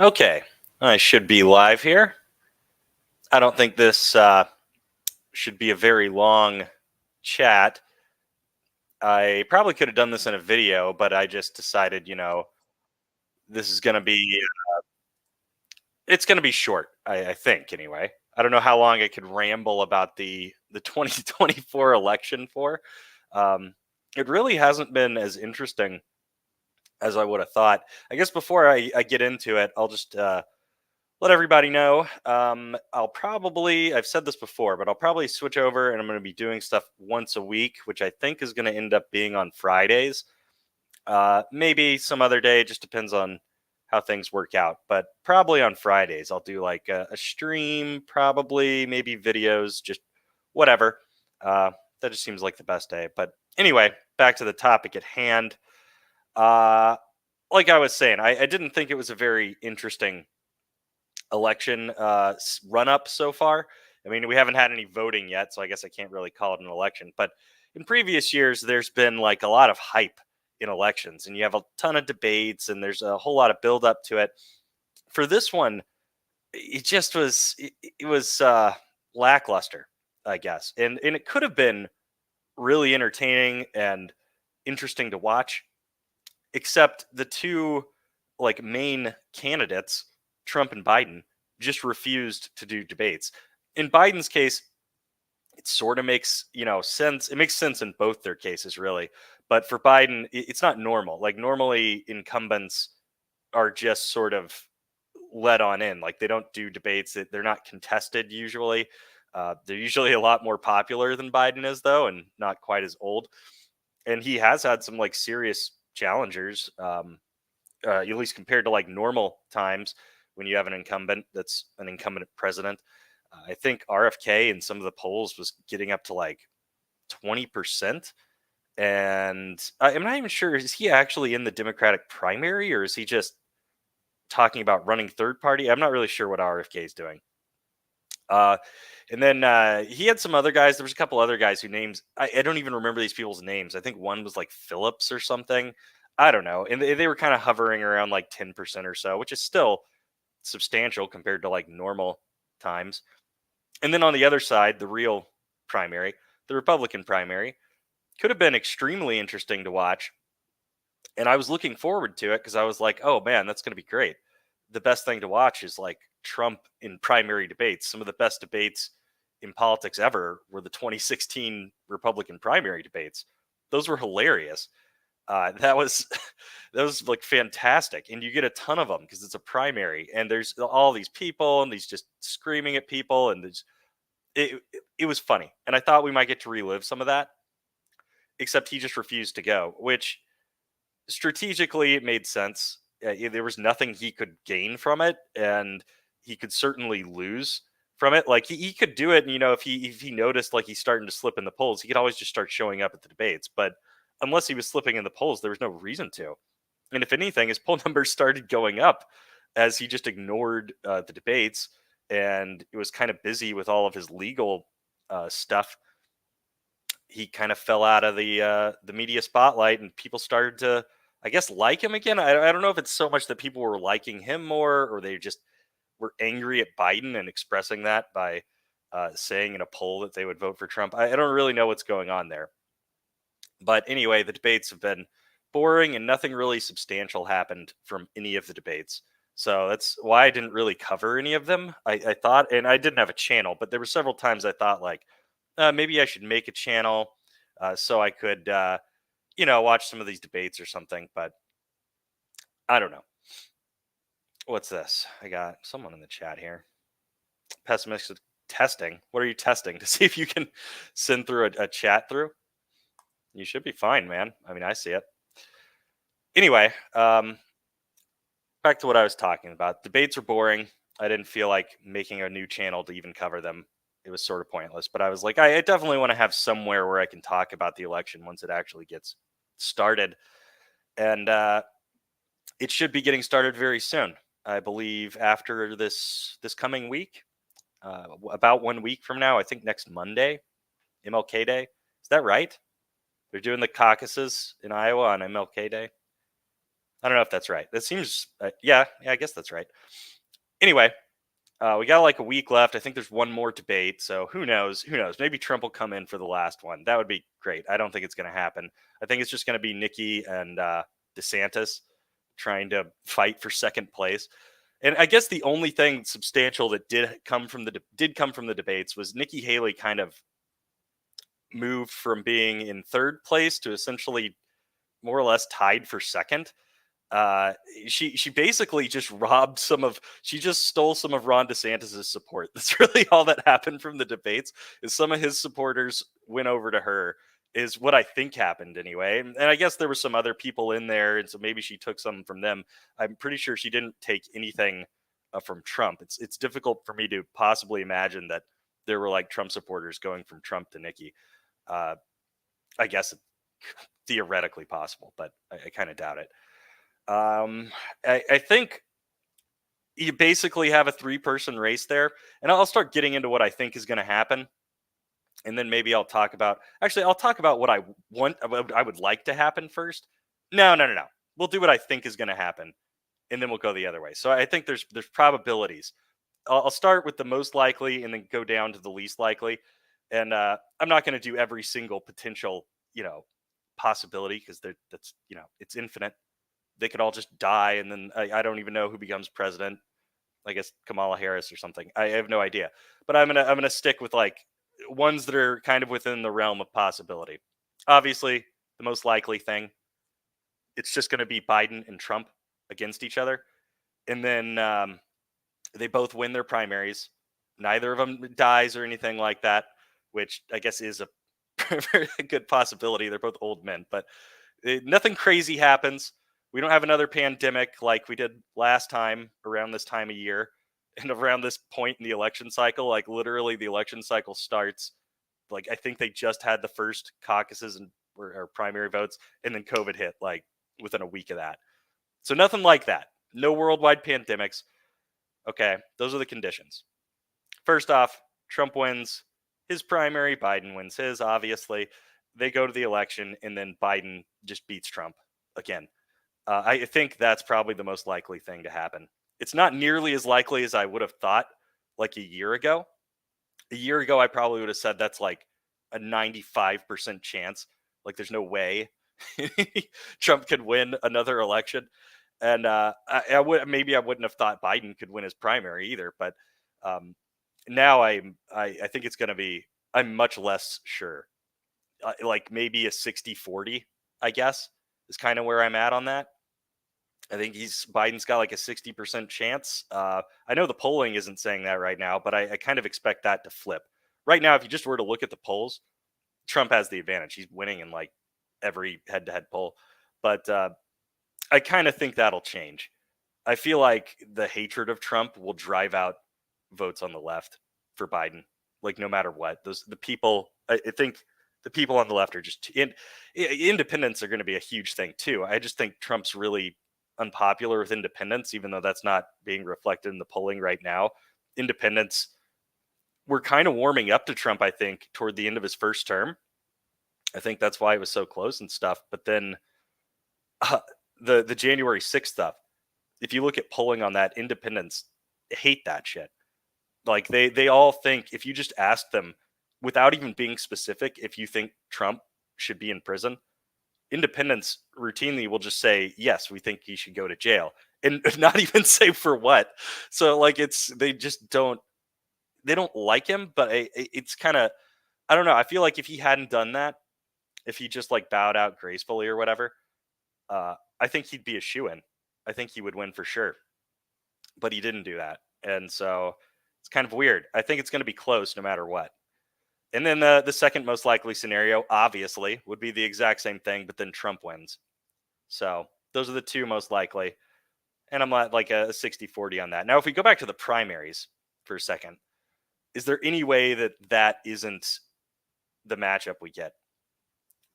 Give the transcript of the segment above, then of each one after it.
Okay, I should be live here. I don't think this should be a very long chat. I probably could have done this in a video, but I just decided, this is going to be, it's going to be short, I think, anyway. I don't know how long I could ramble about the 2024 election for. Um, it really hasn't been as interesting as I would have thought. I guess before I get into it, I'll just let everybody know. I've said this before, but I'll probably switch over and I'm going to be doing stuff once a week, which I think is going to end up being on Fridays. Maybe some other day, it just depends on how things work out, but probably on Fridays, I'll do like a stream, probably, maybe videos, just whatever. Uh, that just seems like the best day. But anyway, back to the topic at hand. Uh, like I was saying, I didn't think it was a very interesting election run up so far. I mean, we haven't had any voting yet, so I guess I can't really call it an election. But in previous years, there's been like a lot of hype in elections, and you have a ton of debates, and there's a whole lot of build up to it. For this one, it just was it was lackluster, I guess, and it could have been really entertaining and interesting to watch, except the two like main candidates, Trump and Biden, just refused to do debates. In Biden's case, it sort of makes sense. It makes sense in both their cases, really. But for Biden, it's not normal. Like normally, incumbents are just sort of let on in. Like they don't do debates. They're not contested usually. They're usually a lot more popular than Biden is, though, and not quite as old. And he has had some like serious challengers. At least compared to like normal times when you have an incumbent that's an incumbent president. I think RFK in some of the polls was getting up to like 20%. And I'm not even sure, is he actually in the Democratic primary or is he just talking about running third party? I'm not really sure what RFK is doing. Uh, and then he had some other guys. There was a couple other guys who names I don't even remember these people's names. I think one was like Phillips or something. I don't know. And they were kind of hovering around like 10% or so, which is still substantial compared to like normal times. And then on the other side, the real primary, the Republican primary, could have been extremely interesting to watch. And I was looking forward to it because I was like, oh man, that's going to be great. The best thing to watch is like Trump in primary debates. Some of the best debates in politics ever were the 2016 Republican primary debates. Those were hilarious. That was that was like fantastic, and you get a ton of them because it's a primary, and there's all these people and these just screaming at people, and it was funny, and I thought we might get to relive some of that. Except he just refused to go, which strategically it made sense. There was nothing he could gain from it, and he could certainly lose from it. Like he could do it, and if he noticed like he's starting to slip in the polls, he could always just start showing up at the debates. But unless he was slipping in the polls, there was no reason to. And if anything, his poll numbers started going up as he just ignored the debates and it was kind of busy with all of his legal stuff. He kind of fell out of the media spotlight, and people started to, I guess, like him again. I don't know if it's so much that people were liking him more, or they just were angry at Biden and expressing that by saying in a poll that they would vote for Trump. I don't really know what's going on there. But anyway, the debates have been boring and nothing really substantial happened from any of the debates. So that's why I didn't really cover any of them. I thought, and I didn't have a channel, but there were several times I thought, like, maybe I should make a channel so I could, watch some of these debates or something. But I don't know. What's this? I got someone in the chat here. Pessimistic testing. What are you testing to see if you can send through a chat through? You should be fine, man. I mean, I see it. Anyway, back to what I was talking about. Debates are boring. I didn't feel like making a new channel to even cover them. It was sort of pointless. But I was like, I definitely want to have somewhere where I can talk about the election once it actually gets started. And it should be getting started very soon. I believe after this coming week, about 1 week from now. I think next Monday, MLK Day. Is that right? They're doing the caucuses in Iowa on MLK Day. I don't know if that's right. That seems, yeah, I guess that's right. Anyway, we got like a week left. I think there's one more debate. So who knows? Who knows? Maybe Trump will come in for the last one. That would be great. I don't think it's going to happen. I think it's just going to be Nikki and DeSantis trying to fight for second place. And I guess the only thing substantial that did come from the debates was Nikki Haley kind of moved from being in third place to essentially more or less tied for second. uh she basically just she just stole some of Ron DeSantis's support. That's really all that happened from the debates, is some of his supporters went over to her, is what I think happened anyway. And I guess there were some other people in there, and so maybe she took some from them. I'm pretty sure she didn't take anything from Trump. It's difficult for me to possibly imagine that there were like Trump supporters going from Trump to Nikki. uh I guess theoretically possible, but I kind of doubt it. I think you basically have a three-person race there, and I'll start getting into what I think is going to happen, and then maybe I'll talk about what I want, what I would like to happen first. No, no, no, no. We'll do what I think is going to happen, and then we'll go the other way. So I think there's probabilities. I'll start with the most likely, and then go down to the least likely. And I'm not going to do every single potential, possibility, because that's it's infinite. They could all just die, and then I don't even know who becomes president. I guess Kamala Harris or something. I have no idea. But I'm gonna stick with like ones that are kind of within the realm of possibility. Obviously, the most likely thing, it's just gonna be Biden and Trump against each other, and then they both win their primaries. Neither of them dies or anything like that, which I guess is a very good possibility. They're both old men, but nothing crazy happens. We don't have another pandemic like we did last time around this time of year and around this point in the election cycle. Like literally, the election cycle starts. Like I think they just had the first caucuses and or primary votes, and then COVID hit like within a week of that. So nothing like that. No worldwide pandemics. Okay, those are the conditions. First off, Trump wins his primary, Biden wins his, obviously. They go to the election, and then Biden just beats Trump again. I think that's probably the most likely thing to happen. It's not nearly as likely as I would have thought like a year ago. A year ago, I probably would have said that's like a 95% chance. Like, there's no way Trump could win another election. And I wouldn't have thought Biden could win his primary either. But now I think it's going to be, I'm much less sure. Like maybe a 60-40, I guess, is kind of where I'm at on that. I think Biden's got like a 60% chance. I know the polling isn't saying that right now, but I kind of expect that to flip. Right now, if you just were to look at the polls, Trump has the advantage. He's winning in like every head-to-head poll, but I kind of think that'll change. I feel like the hatred of Trump will drive out votes on the left for Biden. Like no matter what, the people. I think the people on the left are just independents are going to be a huge thing too. I just think Trump's really unpopular with independents, even though that's not being reflected in the polling right now. Independents were kind of warming up to Trump, I think, toward the end of his first term. I think that's why it was so close and stuff. But then uh, the January 6th stuff, if you look at polling on that, independents hate that shit. Like they all think, if you just ask them without even being specific, if you think Trump should be in prison, independents routinely will just say, yes, we think he should go to jail, and not even say for what. So like they don't like him, but it's kind of, I don't know. I feel like if he hadn't done that, if he just like bowed out gracefully or whatever, I think he'd be a shoo-in. I think he would win for sure, but he didn't do that, and so it's kind of weird. I think it's going to be close no matter what. And then the second most likely scenario, obviously, would be the exact same thing, but then Trump wins. So those are the two most likely. And I'm at like a 60-40 on that. Now, if we go back to the primaries for a second, is there any way that that isn't the matchup we get?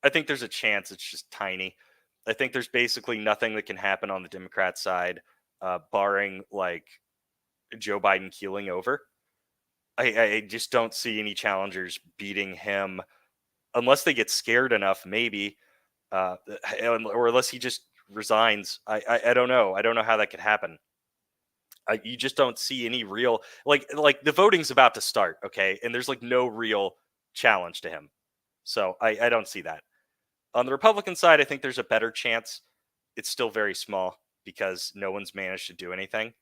I think there's a chance. It's just tiny. I think there's basically nothing that can happen on the Democrat side, barring like Joe Biden keeling over. I just don't see any challengers beating him unless they get scared enough, maybe, or unless he just resigns. I don't know. I don't know how that could happen. You just don't see any real like the voting's about to start, okay, and there's like no real challenge to him. So I don't see that. On the Republican side, I think there's a better chance. It's still very small because no one's managed to do anything.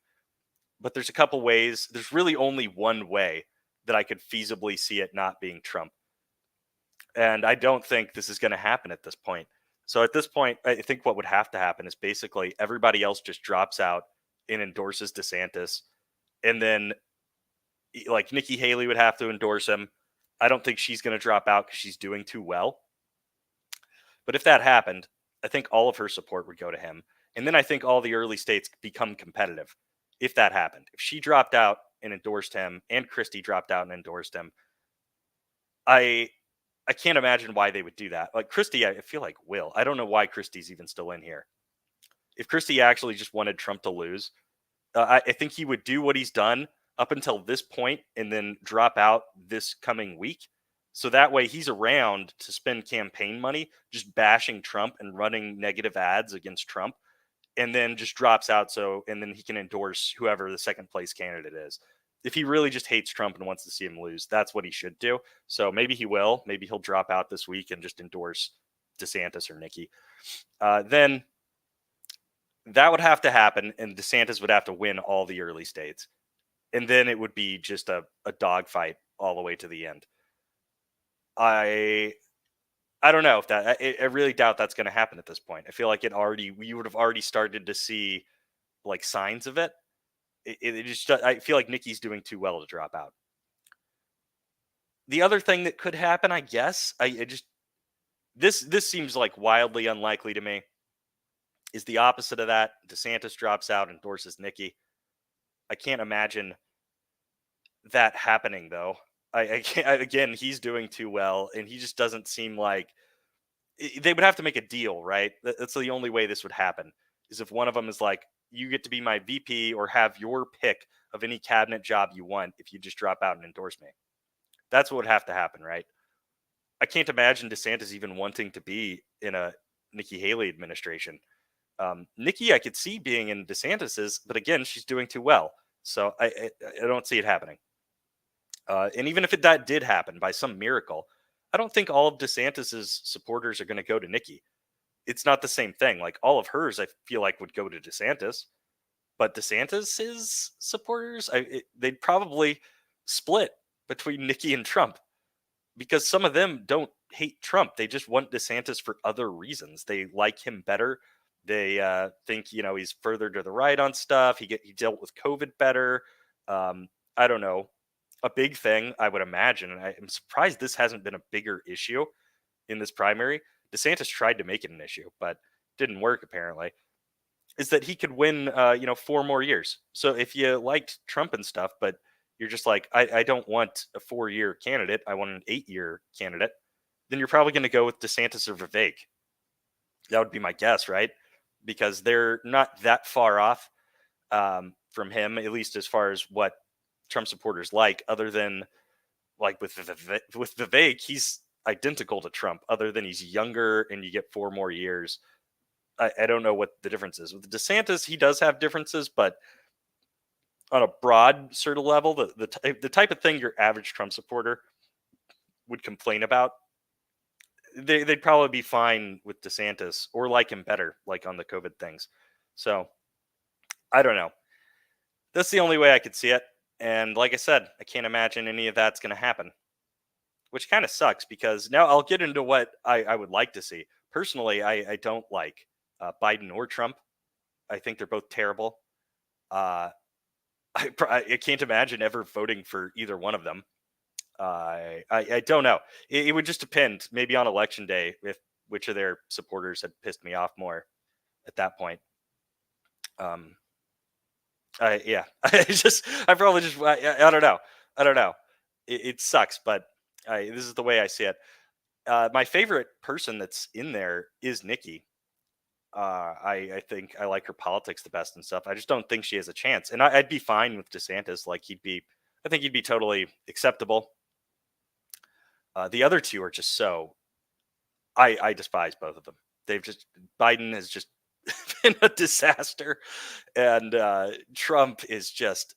But there's a couple ways. There's really only one way that I could feasibly see it not being Trump. And I don't think this is going to happen at this point. So at this point, I think what would have to happen is basically everybody else just drops out and endorses DeSantis. And then like Nikki Haley would have to endorse him. I don't think she's going to drop out because she's doing too well. But if that happened, I think all of her support would go to him. And then I think all the early states become competitive if that happened. If she dropped out and endorsed him and Christie dropped out and endorsed him, I can't imagine why they would do that. Like Christie, I feel like will. I don't know why Christie's even still in here. If Christie actually just wanted Trump to lose, I think he would do what he's done up until this point and then drop out this coming week. So that way he's around to spend campaign money just bashing Trump and running negative ads against Trump, and then just drops out. So, and then he can endorse whoever the second place candidate is. If he really just hates Trump and wants to see him lose, that's what he should do. So maybe he will. Maybe he'll drop out this week and just endorse DeSantis or Nikki. Then that would have to happen, and DeSantis would have to win all the early states. And then it would be just a dogfight all the way to the end. I don't know if that. I really doubt that's going to happen at this point. I feel like we would have already started to see like signs of it. It just, I feel like Nikki's doing too well to drop out. The other thing that could happen, I guess, this seems like wildly unlikely to me, is the opposite of that. DeSantis drops out, endorses Nikki. I can't imagine that happening though. I can't, again, he's doing too well, and he just doesn't seem like they would have to make a deal, right? That's the only way this would happen, is if one of them is like, you get to be my VP or have your pick of any cabinet job you want if you just drop out and endorse me. That's what would have to happen, right? I can't imagine DeSantis even wanting to be in a Nikki Haley administration. Nikki, I could see being in DeSantis's, but again, she's doing too well. So I don't see it happening. And even if that did happen by some miracle, I don't think all of DeSantis's supporters are going to go to Nikki. It's not the same thing. Like all of hers, I feel like would go to DeSantis, but DeSantis's supporters, they'd probably split between Nikki and Trump, because some of them don't hate Trump. They just want DeSantis for other reasons. They like him better. They think he's further to the right on stuff. He dealt with COVID better. I don't know. A big thing I would imagine, and I'm surprised this hasn't been a bigger issue in this primary. DeSantis tried to make it an issue, but didn't work apparently. Is that he could win 4 more years. So if you liked Trump and stuff, but you're just like, I don't want a 4-year candidate, I want an 8-year candidate, then you're probably going to go with DeSantis or Vivek. That would be my guess, right? Because they're not that far off from him, at least as far as what Trump supporters like, other than like with Vivek, he's identical to Trump, other than he's younger and you get 4 more years. I don't know what the difference is. With DeSantis, he does have differences, but on a broad sort of level, the type of thing your average Trump supporter would complain about, they'd probably be fine with DeSantis or like him better, like on the COVID things. So I don't know. That's the only way I could see it. And like I said, I can't imagine any of that's going to happen, which kind of sucks, because now I'll get into what I would like to see. Personally, I don't like Biden or Trump. I think they're both terrible. I can't imagine ever voting for either one of them. I don't know. It would just depend, maybe on election day, if which of their supporters had pissed me off more at that point. Yeah, I probably just, I don't know. I don't know. It sucks, but this is the way I see it. My favorite person that's in there is Nikki. I think I like her politics the best and stuff. I just don't think she has a chance. And I'd be fine with DeSantis. Like I think he'd be totally acceptable. The other two are just so, I despise both of them. Biden has just been a disaster, and Trump is just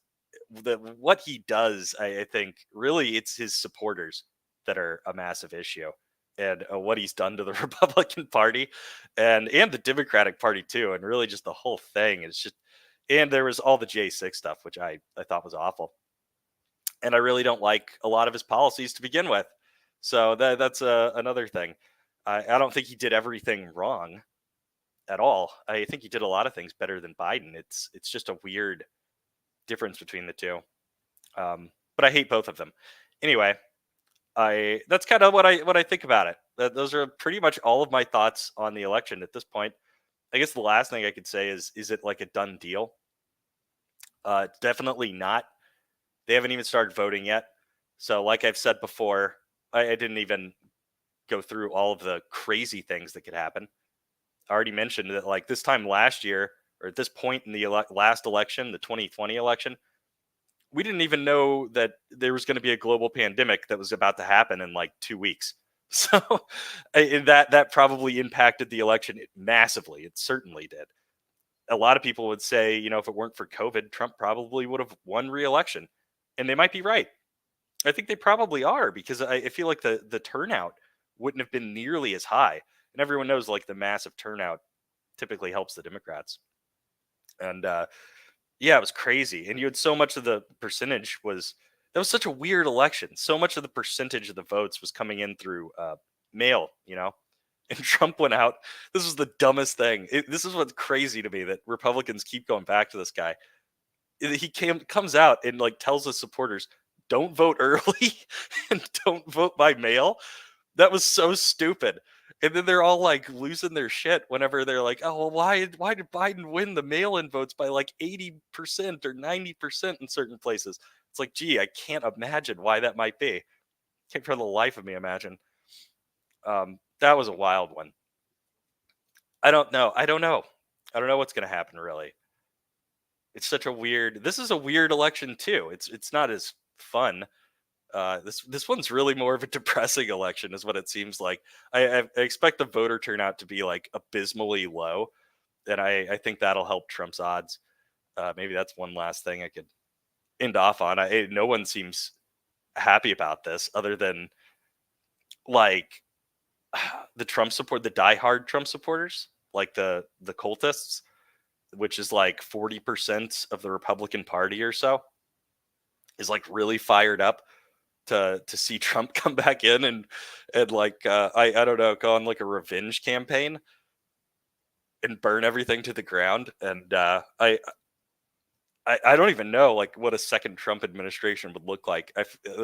what he does. I think really it's his supporters that are a massive issue, and what he's done to the Republican Party, and the Democratic Party too, and really just the whole thing is just. And there was all the J6 stuff, which I thought was awful, and I really don't like a lot of his policies to begin with. So that's another thing. I don't think he did everything wrong at all. I think he did a lot of things better than Biden. It's just a weird difference between the two. But I hate both of them. Anyway, I that's kind of what I think about it. Those are pretty much all of my thoughts on the election at this point. I guess the last thing I could say is it like a done deal? Definitely not. They haven't even started voting yet. So, like I've said before, I didn't even go through all of the crazy things that could happen. I already mentioned that, like this time last year, or at this point in the last election, the 2020 election, we didn't even know that there was going to be a global pandemic that was about to happen in like 2 weeks. So that probably impacted the election massively. It certainly did. A lot of people would say, if it weren't for COVID, Trump probably would have won re-election, and they might be right. I think they probably are because I feel like the turnout wouldn't have been nearly as high, and everyone knows like the massive turnout typically helps the Democrats. And yeah, it was crazy. And you had so much of the percentage was that was such a weird election. So much of the percentage of the votes was coming in through mail. And Trump went out. This was the dumbest thing. This is what's crazy to me that Republicans keep going back to this guy. He comes out and like tells his supporters, "Don't vote early and don't vote by mail." That was so stupid. And then they're all like losing their shit whenever they're like, "Oh, well, why did Biden win the mail-in votes by like 80% or 90% in certain places?" It's like, gee, I can't imagine why that might be. Can't for the life of me imagine. That was a wild one. I don't know. I don't know. I don't know what's gonna happen really. It's such a weird. This is a weird election too. It's not as fun. This one's really more of a depressing election, is what it seems like. I expect the voter turnout to be like abysmally low, and I think that'll help Trump's odds. Maybe that's one last thing I could end off on. No one seems happy about this, other than like the diehard Trump supporters, like the cultists, which is like 40% of the Republican Party or so, is like really fired up to see Trump come back in and like I don't know, go on like a revenge campaign and burn everything to the ground. And I don't even know like what a second Trump administration would look like. It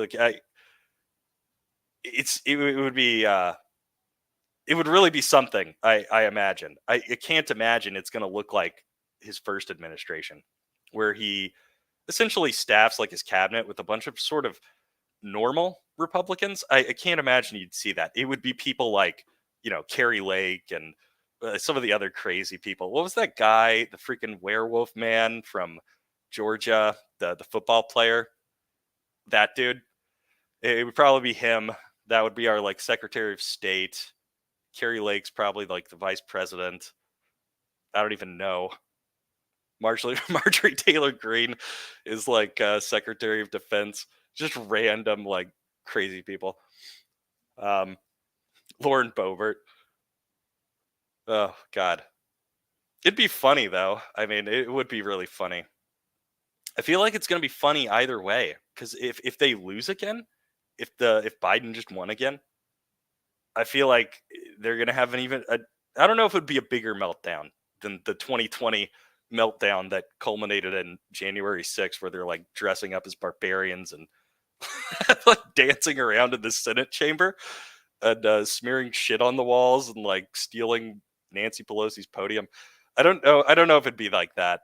would be it would really be something. I imagine. I can't imagine it's going to look like his first administration, where he essentially staffs like his cabinet with a bunch of sort of normal Republicans. I can't imagine you'd see that. It would be people like, Carrie Lake and some of the other crazy people. What was that guy, the freaking werewolf man from Georgia, the football player? That dude. It would probably be him. That would be our like Secretary of State. Carrie Lake's probably like the vice president. I don't even know. Marjorie Taylor Greene is like Secretary of Defense. Just random like crazy people. Um, Lauren Boebert. Oh God, it'd be funny though. I mean, it would be really funny. I feel like it's gonna be funny either way because if they lose again, if Biden just won again, I feel like they're gonna have an even. I don't know if it would be a bigger meltdown than the 2020 meltdown that culminated in January 6th, where they're like dressing up as barbarians and like dancing around in the Senate chamber and smearing shit on the walls and like stealing Nancy Pelosi's podium. I don't know. I don't know if it'd be like that,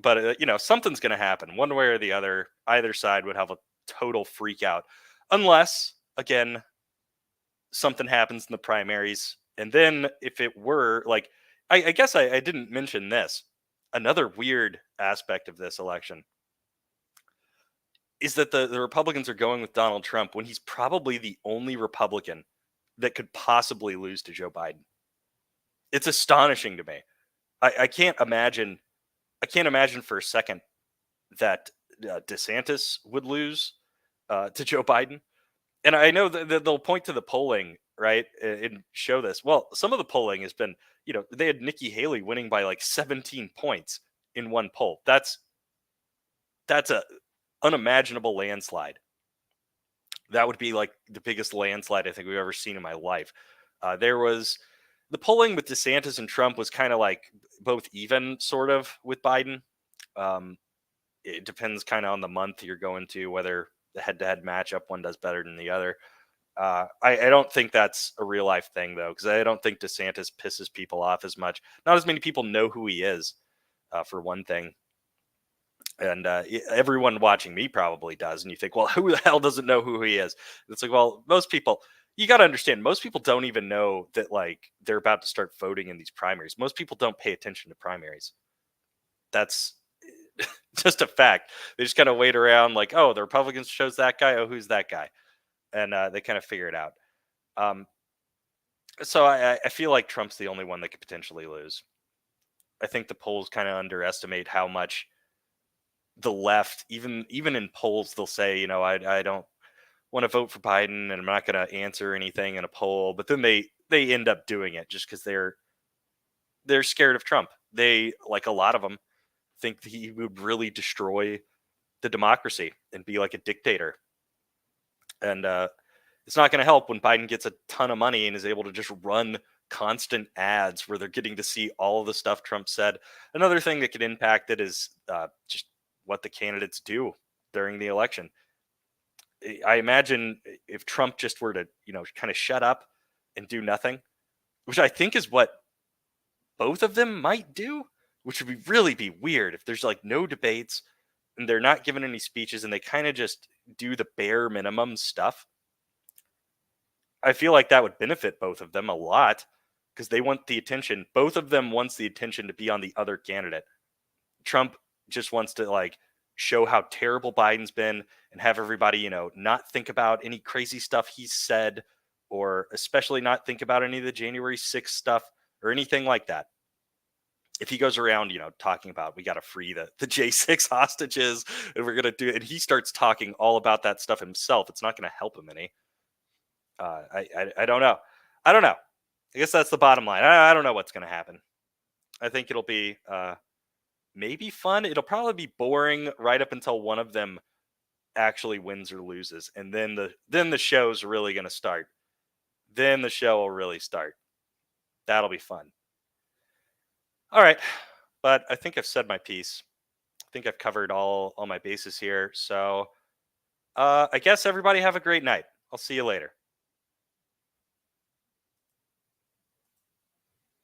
but something's going to happen one way or the other. Either side would have a total freak out, unless again something happens in the primaries, and then if it were like, I guess I didn't mention this. Another weird aspect of this election is that the Republicans are going with Donald Trump when he's probably the only Republican that could possibly lose to Joe Biden. It's astonishing to me. I can't imagine. I can't imagine for a second that DeSantis would lose to Joe Biden. And I know that they'll point to the polling, right, and show this. Well, some of the polling has been, they had Nikki Haley winning by like 17 points in one poll. That's a unimaginable landslide. That would be like the biggest landslide I think we've ever seen in my life. There was the polling with DeSantis and Trump was kind of like both even, sort of, with Biden. Um, it depends kind of on the month you're going to, whether the head-to-head matchup one does better than the other. I don't think that's a real life thing though, because I don't think DeSantis pisses people off as much. Not as many people know who he is, for one thing, and everyone watching me probably does. And you think, well, who the hell doesn't know who he is? And it's like, well, most people. You got to understand, most people don't even know that like they're about to start voting in these primaries. Most people don't pay attention to primaries. That's just a fact. They just kind of wait around, like, oh, the Republicans chose that guy. Oh, who's that guy? And they kind of figure it out. Um, so I feel like Trump's the only one that could potentially lose. I think the polls kind of underestimate how much the left, even in polls, they'll say, I don't want to vote for Biden, and I'm not going to answer anything in a poll. But then they end up doing it just because they're scared of Trump. They, like a lot of them, think that he would really destroy the democracy and be like a dictator. And it's not going to help when Biden gets a ton of money and is able to just run constant ads where they're getting to see all of the stuff Trump said. Another thing that could impact it is just what the candidates do during the election. I imagine if Trump just were to, kind of shut up and do nothing, which I think is what both of them might do, which would really be weird if there's like no debates and they're not giving any speeches and they kind of just do the bare minimum stuff. I feel like that would benefit both of them a lot because they want the attention. Both of them wants the attention to be on the other candidate. Trump just wants to like show how terrible Biden's been and have everybody, not think about any crazy stuff he's said, or especially not think about any of the January 6th stuff or anything like that. If he goes around, talking about we got to free the J6 hostages and we're going to do it, and he starts talking all about that stuff himself, it's not going to help him any. I don't know. I don't know. I guess that's the bottom line. I don't know what's going to happen. I think it'll be maybe fun. It'll probably be boring right up until one of them actually wins or loses, and then the show's really going to start. Then the show will really start. That'll be fun. All right, but I think I've said my piece. I think I've covered all my bases here. So I guess everybody have a great night. I'll see you later.